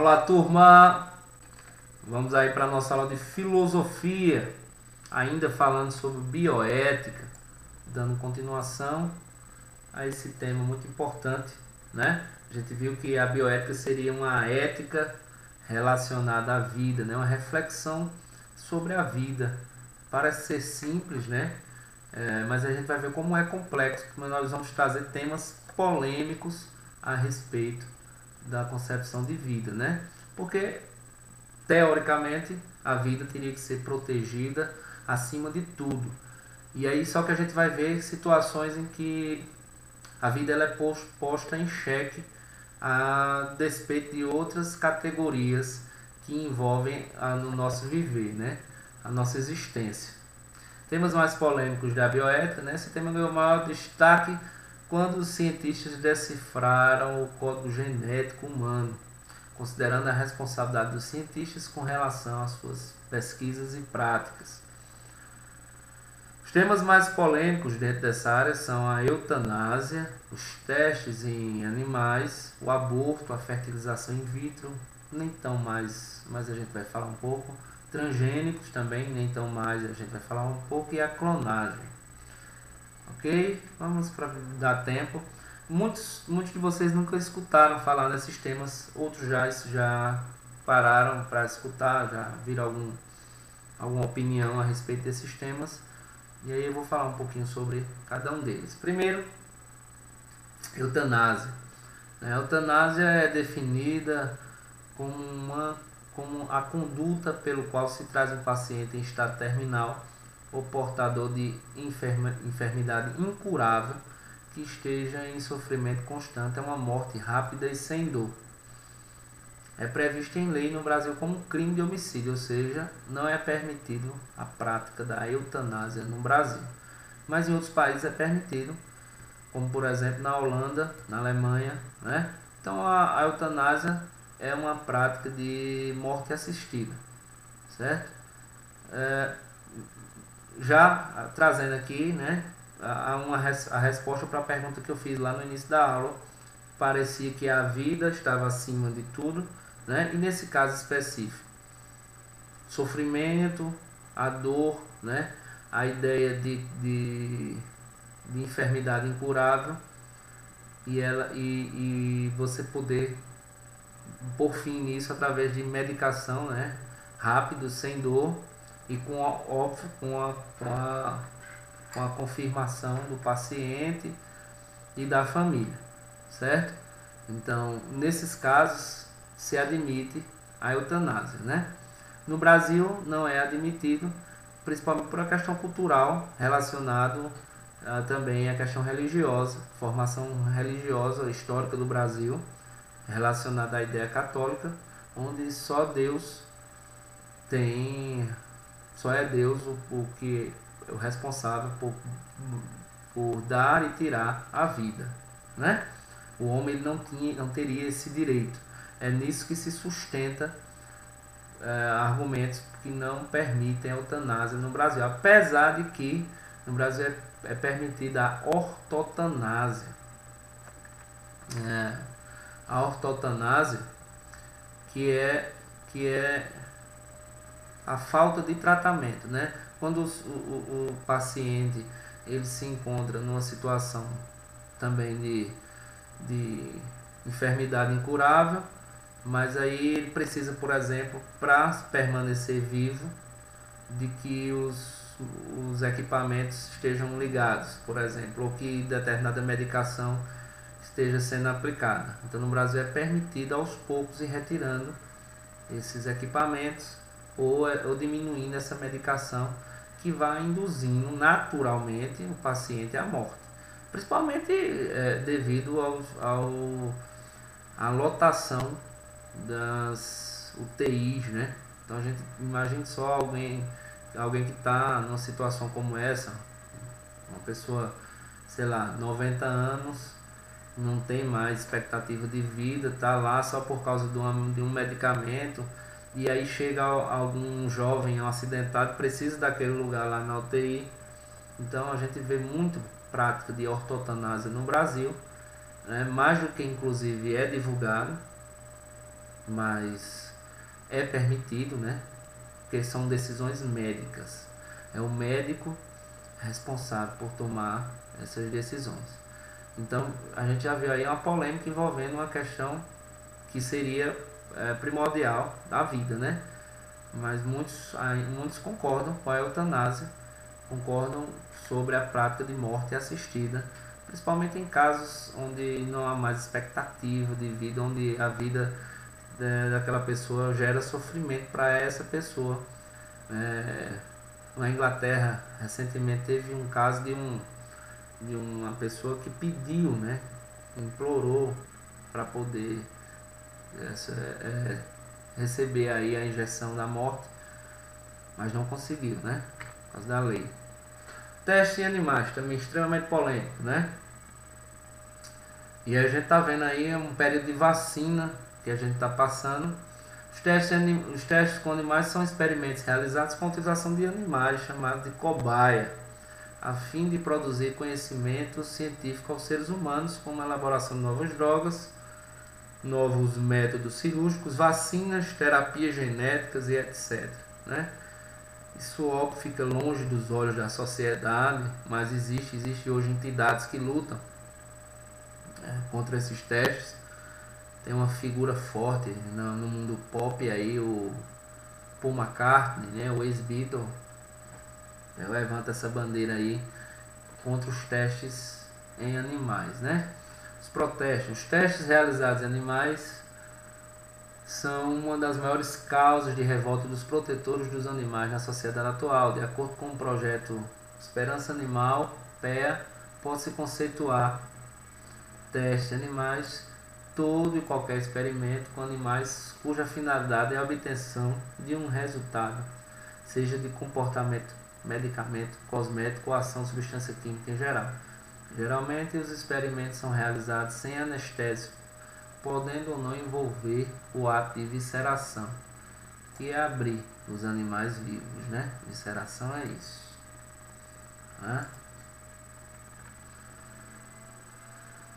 Olá, turma! Vamos aí para a nossa aula de filosofia, ainda falando sobre bioética, dando continuação a esse tema muito importante, né? A gente viu que a bioética seria uma ética relacionada à vida, né? Uma reflexão sobre a vida. Parece ser simples, né? Mas a gente vai ver como é complexo, como nós vamos trazer temas polêmicos a respeito da concepção de vida, né? Porque teoricamente a vida teria que ser protegida acima de tudo. E aí só que a gente vai ver situações em que a vida ela é posta em xeque a despeito de outras categorias que envolvem no nosso viver, né? A nossa existência. Temas mais polêmicos da bioética, né? Esse tema ganhou maior destaque quando os cientistas decifraram o código genético humano, considerando a responsabilidade dos cientistas com relação às suas pesquisas e práticas. Os temas mais polêmicos dentro dessa área são a eutanásia, os testes em animais, o aborto, a fertilização in vitro, nem tão mais, mas a gente vai falar um pouco, transgênicos também, nem tão mais, a gente vai falar um pouco, e a clonagem. Ok? Vamos para dar tempo. Muitos de vocês nunca escutaram falar nesses temas, outros já pararam para escutar, já viram alguma opinião a respeito desses temas. E aí eu vou falar um pouquinho sobre cada um deles. Primeiro, eutanásia. A eutanásia é definida como a conduta pelo qual se traz um paciente em estado terminal ou portador de enfermidade incurável que esteja em sofrimento constante a uma morte rápida e sem dor. É previsto em lei no Brasil como crime de homicídio, ou seja, não é permitido a prática da eutanásia no Brasil. Mas em outros países é permitido, como por exemplo na Holanda, na Alemanha, né? Então a eutanásia é uma prática de morte assistida, certo? Já trazendo aqui, né, a resposta para a pergunta que eu fiz lá no início da aula, parecia que a vida estava acima de tudo, né? E nesse caso específico, sofrimento, a dor, né? A ideia de enfermidade incurável e você poder pôr fim nisso através de medicação, né? Rápido, sem dor e com a confirmação do paciente e da família, certo? Então, nesses casos, se admite a eutanásia, né? No Brasil, não é admitido, principalmente por uma questão cultural relacionado também à questão religiosa, formação religiosa histórica do Brasil, relacionada à ideia católica, onde só é Deus o que é o responsável por dar e tirar a vida, né? O homem não teria esse direito. É nisso que se sustenta argumentos que não permitem a eutanásia no Brasil, apesar de que no Brasil é permitida a ortotanásia. A ortotanásia, que é a falta de tratamento, né? Quando o paciente ele se encontra numa situação também de enfermidade incurável, mas aí ele precisa, por exemplo, para permanecer vivo, de que os equipamentos estejam ligados, por exemplo, ou que determinada medicação esteja sendo aplicada. Então no Brasil é permitido aos poucos ir retirando esses equipamentos ou diminuindo essa medicação que vai induzindo naturalmente o paciente à morte, principalmente devido à lotação das UTIs, né? Então a gente imagine só alguém que está numa situação como essa, uma pessoa, sei lá, 90 anos, não tem mais expectativa de vida, tá lá só por causa de um medicamento, e aí chega algum jovem, um acidentado, precisa daquele lugar lá na UTI. Então a gente vê muito prática de ortotanásia no Brasil, né? Mais do que inclusive é divulgado, mas é permitido, né? Porque são decisões médicas. É o médico responsável por tomar essas decisões. Então, a gente já viu aí uma polêmica envolvendo uma questão que seria primordial da vida, né? Mas muitos concordam com a eutanásia, concordam sobre a prática de morte assistida, principalmente em casos onde não há mais expectativa de vida, onde a vida daquela pessoa gera sofrimento para essa pessoa. Na Inglaterra, recentemente teve um caso de uma pessoa que pediu, né, implorou para poder receber aí a injeção da morte, mas não conseguiu, né, por causa da lei. Teste em animais, também extremamente polêmico, né? E a gente tá vendo aí um período de vacina que a gente tá passando. Os testes com animais são experimentos realizados com a utilização de animais chamados de cobaia, a fim de produzir conhecimento científico aos seres humanos, como a elaboração de novas drogas, novos métodos cirúrgicos, vacinas, terapias genéticas e etc. Né? Isso óbvio fica longe dos olhos da sociedade, mas existe hoje entidades que lutam contra esses testes. Tem uma figura forte no mundo pop aí, o Paul McCartney, né, o ex-Beatle, levanta essa bandeira aí contra os testes em animais, né? Os testes realizados em animais são uma das maiores causas de revolta dos protetores dos animais na sociedade atual. De acordo com o projeto Esperança Animal, PEA, pode-se conceituar testes em animais todo e qualquer experimento com animais cuja finalidade é a obtenção de um resultado, seja de comportamento, medicamento, cosmético ou ação de substância química em geral. Geralmente os experimentos são realizados sem anestésico, podendo ou não envolver o ato de visceração, que é abrir os animais vivos, né? Visceração é isso.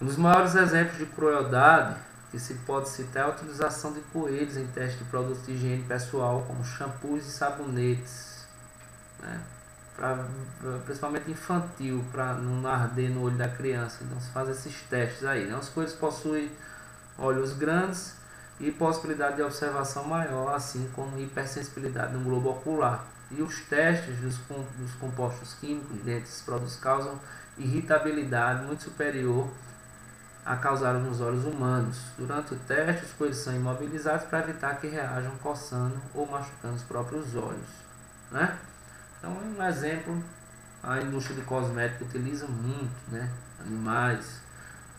Um dos maiores exemplos de crueldade que se pode citar é a utilização de coelhos em testes de produtos de higiene pessoal, como shampoos e sabonetes, né? Principalmente infantil, para não arder no olho da criança. Então se faz esses testes aí, né? Os coelhos possuem olhos grandes e possibilidade de observação maior, assim como hipersensibilidade no globo ocular. E os testes dos compostos químicos desses produtos causam irritabilidade muito superior a causar nos olhos humanos. Durante o teste, os coelhos são imobilizados para evitar que reajam coçando ou machucando os próprios olhos, né? Então, um exemplo, a indústria de cosméticos utiliza muito, né, animais,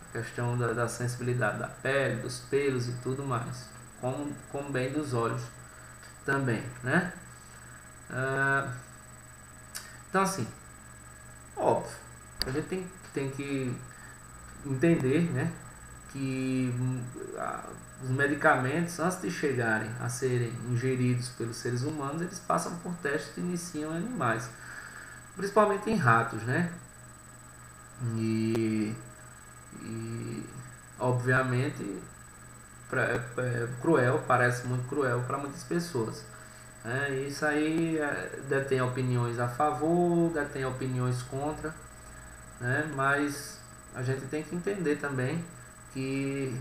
a questão da sensibilidade da pele, dos pelos e tudo mais, como bem dos olhos também, né? Então, assim, óbvio, a gente tem que entender, né, que os medicamentos, antes de chegarem a serem ingeridos pelos seres humanos, eles passam por testes que iniciam em animais, principalmente em ratos, né? E obviamente cruel, parece muito cruel para muitas pessoas. Isso aí detém opiniões a favor, detém opiniões contra, né? Mas a gente tem que entender também que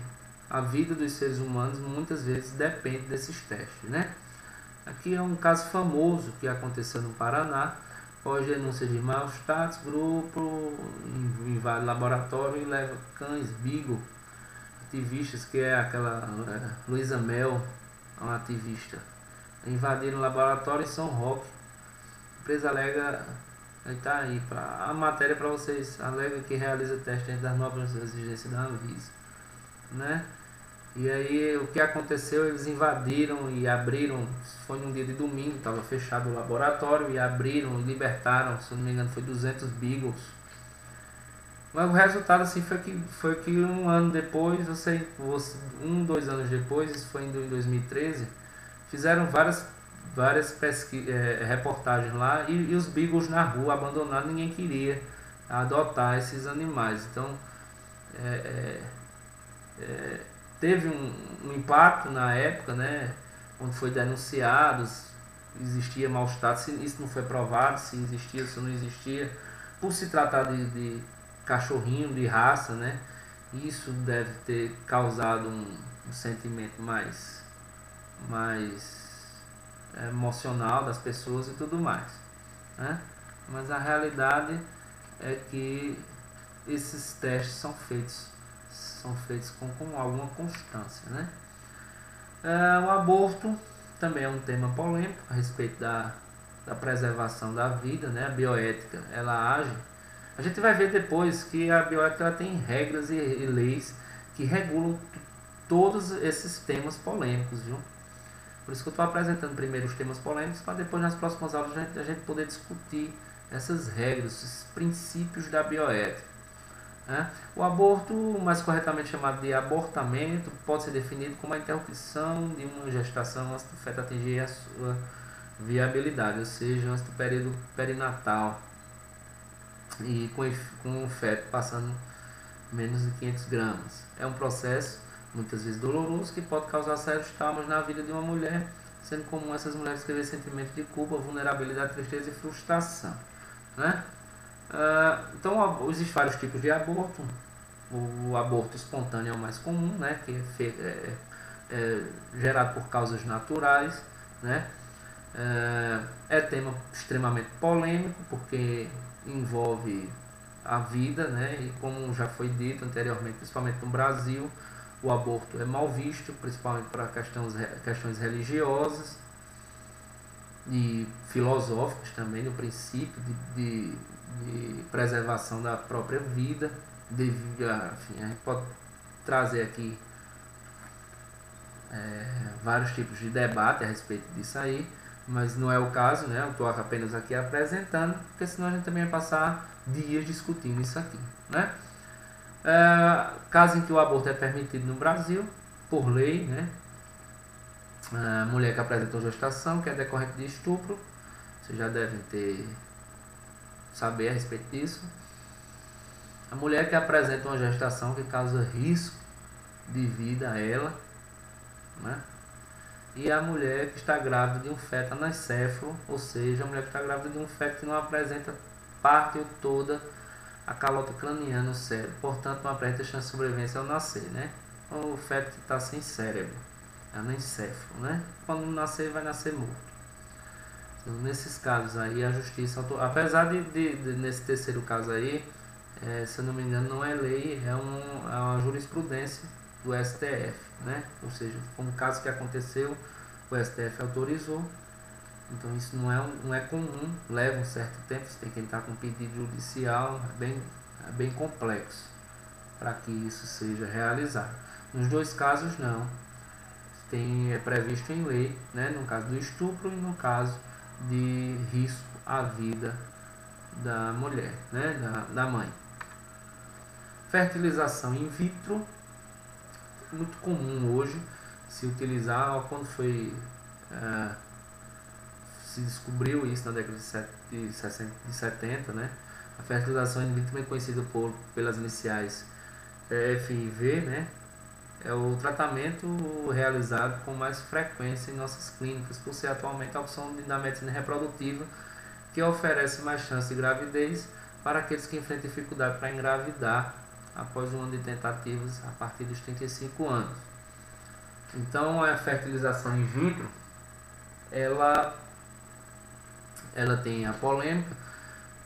a vida dos seres humanos muitas vezes depende desses testes, né? Aqui é um caso famoso que aconteceu no Paraná. Após denúncia de maus tratos, grupo invade laboratório e leva cães beagle, ativistas, que é aquela Luísa Mel, uma ativista, invadiram o laboratório em São Roque. A empresa alega, está aí, a matéria para vocês, alega que realiza teste dentro das novas exigências da Anvisa, né? E aí o que aconteceu, eles invadiram e abriram, foi num dia de domingo, estava fechado o laboratório, e abriram e libertaram, se não me engano foi 200 beagles. Mas o resultado assim foi que um ano depois, 2 anos depois, isso foi em 2013, fizeram várias reportagens lá, e os beagles na rua, abandonados, ninguém queria adotar esses animais. Então teve um impacto na época, né, quando foi denunciado, existia mau estado, se isso não foi provado, se existia, se não existia, por se tratar de cachorrinho de raça, né, isso deve ter causado um sentimento mais emocional das pessoas e tudo mais, né? Mas a realidade é que esses testes são feitos com alguma constância, né? O aborto também é um tema polêmico a respeito da preservação da vida, né? A bioética, ela age. A gente vai ver depois que a bioética ela tem regras e leis que regulam todos esses temas polêmicos, viu? Por isso que eu estou apresentando primeiro os temas polêmicos, para depois nas próximas aulas a gente poder discutir essas regras, esses princípios da bioética, né? O aborto, mais corretamente chamado de abortamento, pode ser definido como a interrupção de uma gestação antes do feto atingir a sua viabilidade, ou seja, antes do período perinatal, e com o feto passando menos de 500 gramas. É um processo muitas vezes doloroso que pode causar sérios traumas na vida de uma mulher, sendo comum essas mulheres escrever sentimentos de culpa, vulnerabilidade, tristeza e frustração, né? Então existem vários tipos de aborto. O aborto espontâneo é o mais comum, né, que é gerado por causas naturais, né? É tema extremamente polêmico porque envolve a vida, né? E como já foi dito anteriormente, principalmente no Brasil, o aborto é mal visto, principalmente para questões religiosas e filosóficas também, no princípio de preservação da própria vida. Enfim, a gente pode trazer aqui vários tipos de debate a respeito disso aí, mas não é o caso, né? Eu estou apenas aqui apresentando, porque senão a gente também vai passar dias discutindo isso aqui, né? Caso em que o aborto é permitido no Brasil, por lei, né? A mulher que apresentou gestação, que é decorrente de estupro, vocês já devem saber a respeito disso. A mulher que apresenta uma gestação que causa risco de vida a ela, né? E a mulher que está grávida de um feto anencéfalo, ou seja, a mulher que está grávida de um feto que não apresenta parte ou toda a calota craniana no cérebro, portanto não apresenta chance de sobrevivência ao nascer, né? O feto que está sem cérebro, é anencéfalo, né? Quando nascer, vai nascer morto. Então, nesses casos aí, a justiça, apesar de nesse terceiro caso aí, se eu não me engano, não é lei, é uma jurisprudência do STF, né? Ou seja, como o caso que aconteceu, o STF autorizou. Então isso não é comum, leva um certo tempo, você tem que entrar com um pedido judicial, é bem complexo para que isso seja realizado. Nos dois casos não, é previsto em lei, né? No caso do estupro e no caso de risco à vida da mulher, né? da mãe. Fertilização in vitro, muito comum hoje se utilizar, quando se descobriu isso na década de 70, né? A fertilização in vitro é conhecida pelas iniciais FIV, né? É o tratamento realizado com mais frequência em nossas clínicas, por ser atualmente a opção da medicina reprodutiva que oferece mais chance de gravidez para aqueles que enfrentam dificuldade para engravidar após um ano de tentativas a partir dos 35 anos. Então a fertilização in vitro, ela tem a polêmica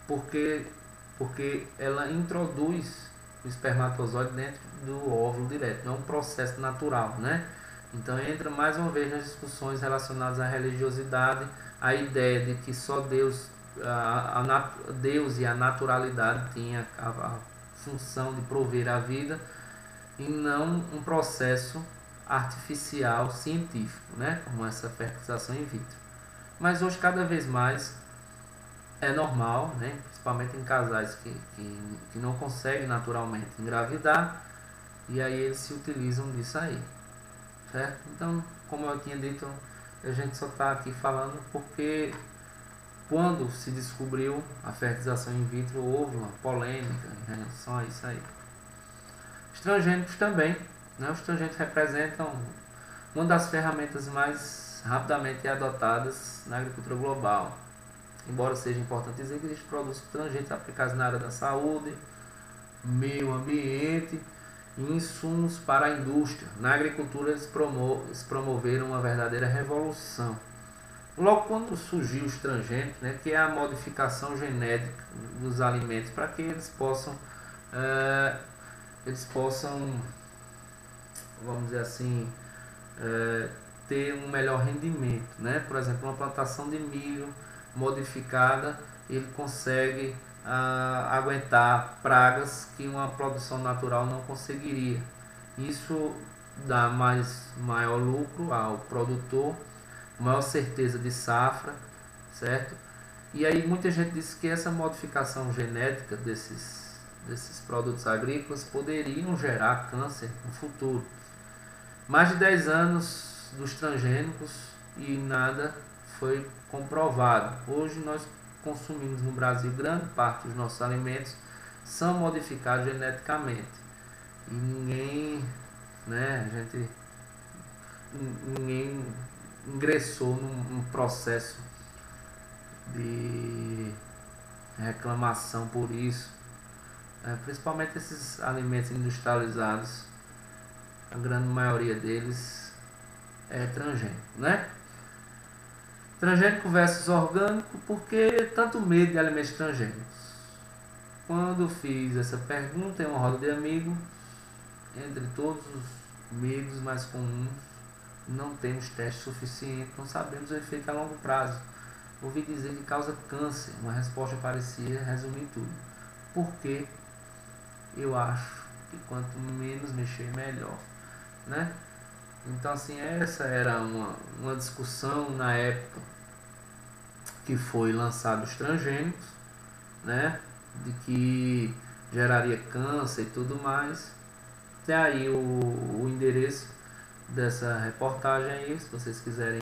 porque ela introduz o espermatozoide dentro do óvulo direto, não é um processo natural, né? Então entra mais uma vez nas discussões relacionadas à religiosidade, a ideia de que só Deus, Deus e a naturalidade tinha a função de prover a vida e não um processo artificial científico, né? Como essa fertilização in vitro. Mas hoje cada vez mais é normal, né? Principalmente em casais que não conseguem naturalmente engravidar, e aí eles se utilizam disso aí, certo? Então, como eu tinha dito, a gente só está aqui falando porque quando se descobriu a fertilização in vitro houve uma polêmica em relação a isso aí. Os transgênicos também, né? Os transgênicos representam uma das ferramentas mais rapidamente adotadas na agricultura global. Embora seja importante dizer que existem produtos transgênicos aplicados na área da saúde, meio ambiente e insumos para a indústria. Na agricultura eles promoveram uma verdadeira revolução. Logo quando surgiu os transgênicos, né, que é a modificação genética dos alimentos para que eles possam, vamos dizer assim, ter um melhor rendimento, né? Por exemplo, uma plantação de milho modificada, ele consegue aguentar pragas que uma produção natural não conseguiria. Isso dá maior lucro ao produtor, maior certeza de safra, certo? E aí muita gente diz que essa modificação genética desses produtos agrícolas poderiam gerar câncer no futuro. Mais de 10 anos dos transgênicos e nada foi comprovado. Hoje nós consumimos no Brasil grande parte dos nossos alimentos são modificados geneticamente. E ninguém ingressou num processo de reclamação por isso. Principalmente esses alimentos industrializados, a grande maioria deles é transgênico, né? Transgênico versus orgânico, por que tanto medo de alimentos transgênicos? Quando fiz essa pergunta em uma roda de amigos, entre todos os medos mais comuns, não temos teste suficiente, não sabemos o efeito a longo prazo. Ouvi dizer que causa câncer, uma resposta parecia resumir tudo. Por quê? Eu acho que quanto menos mexer, melhor, né? Então, assim, essa era uma discussão na época que foi lançado os transgênicos, né? De que geraria câncer e tudo mais. Até aí o endereço dessa reportagem aí, se vocês quiserem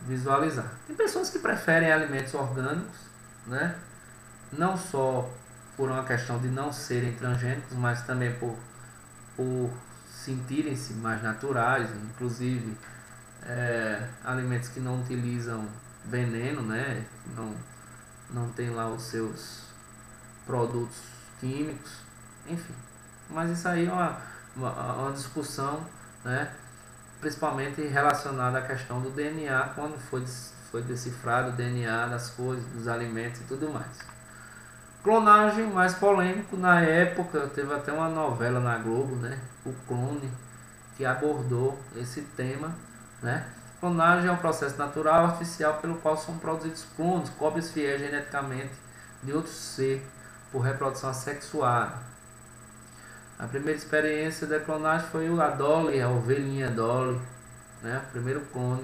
visualizar. Tem pessoas que preferem alimentos orgânicos, né? Não só por uma questão de não serem transgênicos, mas também por sentirem-se mais naturais, inclusive alimentos que não utilizam veneno, né? Não tem lá os seus produtos químicos, enfim. Mas isso aí é uma discussão, né? Principalmente relacionada à questão do DNA, quando foi decifrado o DNA das coisas, dos alimentos e tudo mais. Clonagem, mais polêmico, na época teve até uma novela na Globo, né? O Clone, que abordou esse tema, né? Clonagem é um processo natural artificial pelo qual são produzidos clones, cópias fiéis geneticamente de outro ser por reprodução assexuada. A primeira experiência da clonagem foi a Dolly, a ovelhinha Dolly, né? O primeiro clone.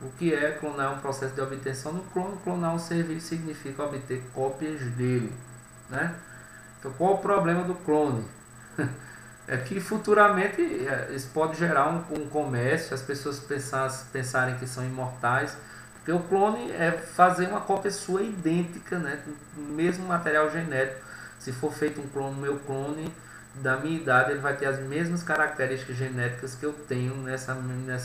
O que é clonar? É um processo de obtenção do clone. Clonar um ser vivo significa obter cópias dele, né? Então, qual o problema do clone? É que futuramente isso pode gerar um comércio, as pessoas pensarem que são imortais, porque o clone é fazer uma cópia sua idêntica, né? Com o mesmo material genético. Se for feito um clone, meu clone da minha idade, ele vai ter as mesmas características genéticas que eu tenho nessa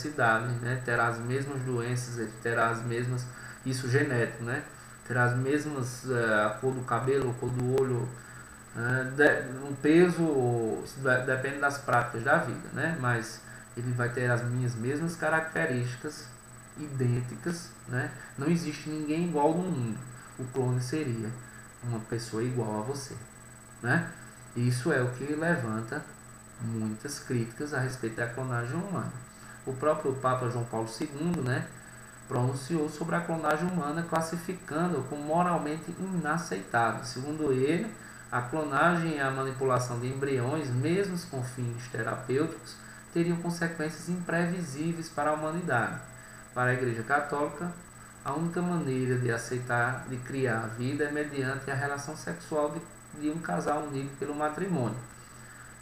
idade, né? Terá as mesmas doenças, ele terá as mesmas, isso genético, né? Terá as mesmas, a cor do cabelo, a cor do olho, um peso, depende das práticas da vida, né? Mas ele vai ter as minhas mesmas características idênticas, né? Não existe ninguém igual no mundo. O clone seria uma pessoa igual a você, né? Isso é o que levanta muitas críticas a respeito da clonagem humana. O próprio Papa João Paulo II, né, pronunciou sobre a clonagem humana, classificando-a como moralmente inaceitável. Segundo ele, a clonagem e a manipulação de embriões, mesmo com fins terapêuticos, teriam consequências imprevisíveis para a humanidade. Para a Igreja Católica, a única maneira de aceitar, de criar a vida é mediante a relação sexual de um casal unido pelo matrimônio.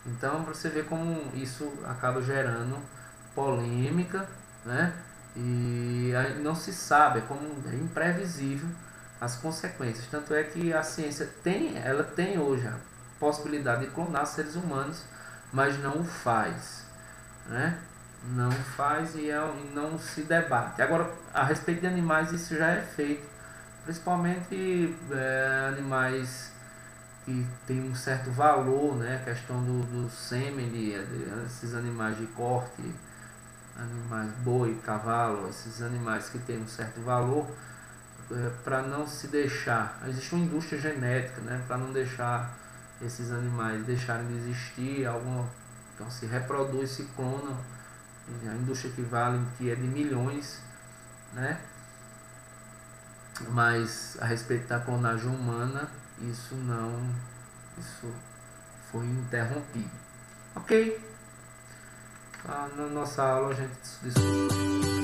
Então, para você ver como isso acaba gerando polêmica, né? E não se sabe, como é imprevisível as consequências. Tanto é que a ciência tem hoje a possibilidade de clonar seres humanos mas não o faz, né? Não faz e não se debate. Agora, a respeito de animais, isso já é feito, principalmente animais que tem um certo valor, né? A questão do sêmen, esses animais de corte, animais boi, cavalo, esses animais que têm um certo valor, para não se deixar, existe uma indústria genética, né? Para não deixar esses animais deixarem de existir, então se reproduz, se clonam, a indústria que é de milhões, né? Mas a respeito da clonagem humana, isso foi interrompido. Ok? Na nossa aula a gente discute.